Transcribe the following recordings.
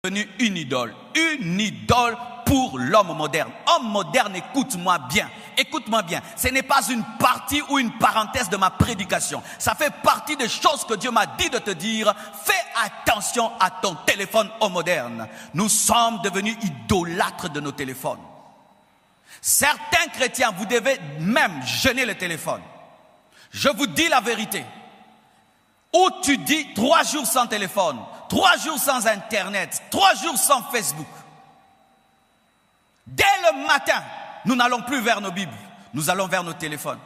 devenu une idole pour l'homme moderne. Homme moderne, écoute-moi bien, ce n'est pas une partie ou une parenthèse de ma prédication, ça fait partie des choses que Dieu m'a dit de te dire. Fais attention à ton téléphone, homme moderne. Nous sommes devenus idolâtres de nos téléphones. Certains chrétiens, vous devez même jeûner le téléphone. Je vous dis la vérité. Où tu dis 3 jours sans téléphone, 3 jours sans internet, 3 jours sans Facebook. Dès le matin, nous n'allons plus vers nos Bibles, nous allons vers nos téléphones.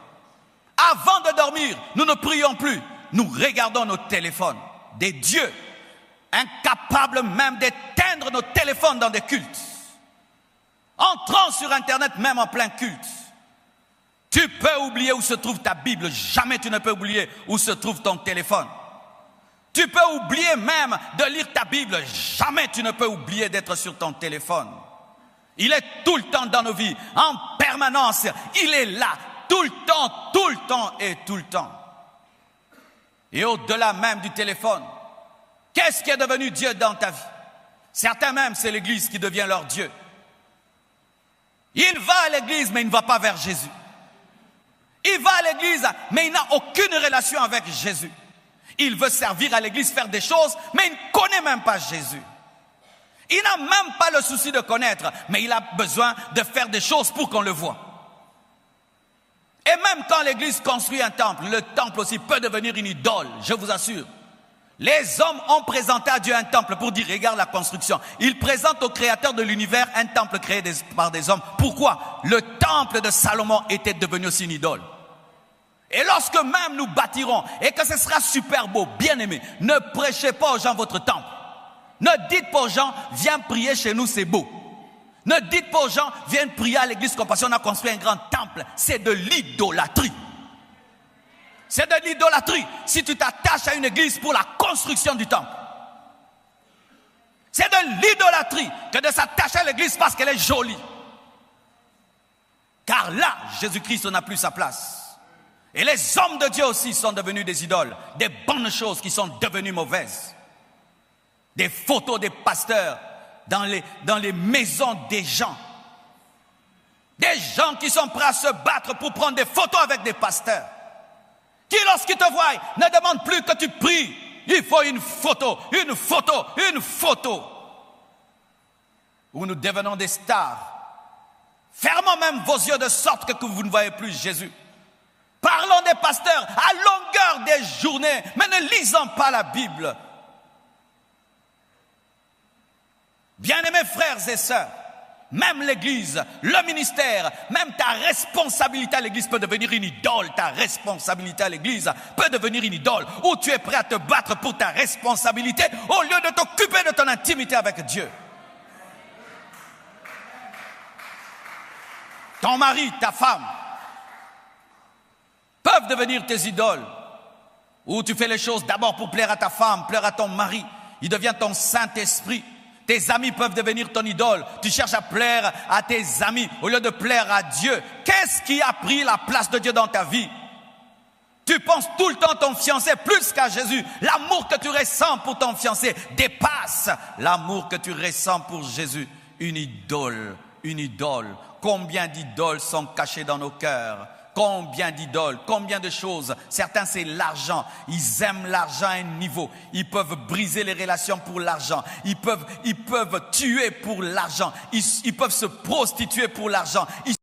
Avant de dormir, nous ne prions plus, nous regardons nos téléphones. Des dieux incapables même d'éteindre nos téléphones dans des cultes. Entrant sur internet même en plein culte. Tu peux oublier où se trouve ta Bible, jamais tu ne peux oublier où se trouve ton téléphone. Tu peux oublier même de lire ta Bible, jamais tu ne peux oublier d'être sur ton téléphone. Il est tout le temps dans nos vies, en permanence, il est là, tout le temps et tout le temps. Et au-delà même du téléphone, qu'est-ce qui est devenu Dieu dans ta vie? Certains même, c'est l'Église qui devient leur Dieu. Il va à l'Église, mais il ne va pas vers Jésus. Il va à l'église, mais il n'a aucune relation avec Jésus. Il veut servir à l'église, faire des choses, mais il ne connaît même pas Jésus. Il n'a même pas le souci de connaître, mais il a besoin de faire des choses pour qu'on le voie. Et même quand l'église construit un temple, le temple aussi peut devenir une idole, je vous assure. Les hommes ont présenté à Dieu un temple pour dire, regarde la construction. Ils présentent au créateur de l'univers un temple créé par des hommes. Pourquoi? Le temple de Salomon était devenu aussi une idole. Et lorsque même nous bâtirons, et que ce sera super beau, bien aimé, ne prêchez pas aux gens votre temple. Ne dites pas aux gens, viens prier chez nous, c'est beau. Ne dites pas aux gens, viens prier à l'église Compassion, on a construit un grand temple. C'est de l'idolâtrie. C'est de l'idolâtrie si tu t'attaches à une église pour la construction du temple. C'est de l'idolâtrie que de s'attacher à l'église parce qu'elle est jolie. Car là, Jésus-Christ n'a plus sa place. Et les hommes de Dieu aussi sont devenus des idoles. Des bonnes choses qui sont devenues mauvaises. Des photos des pasteurs dans les maisons des gens. Des gens qui sont prêts à se battre pour prendre des photos avec des pasteurs. Qui, lorsqu'ils te voient, ne demandent plus que tu pries. Il faut une photo. Où nous devenons des stars. Fermons même vos yeux de sorte que vous ne voyez plus Jésus. Parlons des pasteurs à longueur des journées, mais ne lisons pas la Bible. Bien-aimés frères et sœurs, même l'église, le ministère, même ta responsabilité à l'église peut devenir une idole. Ta responsabilité à l'église peut devenir une idole. Où tu es prêt à te battre pour ta responsabilité au lieu de t'occuper de ton intimité avec Dieu. Ton mari, ta femme peuvent devenir tes idoles. Où tu fais les choses d'abord pour plaire à ta femme, plaire à ton mari. Il devient ton Saint-Esprit. Tes amis peuvent devenir ton idole. Tu cherches à plaire à tes amis au lieu de plaire à Dieu. Qu'est-ce qui a pris la place de Dieu dans ta vie? Tu penses tout le temps à ton fiancé plus qu'à Jésus. L'amour que tu ressens pour ton fiancé dépasse l'amour que tu ressens pour Jésus. Une idole. Combien d'idoles sont cachées dans nos cœurs? Combien d'idoles, combien de choses. Certains, c'est l'argent. Ils aiment l'argent à un niveau. Ils peuvent briser les relations pour l'argent. Ils peuvent tuer pour l'argent. Ils peuvent se prostituer pour l'argent.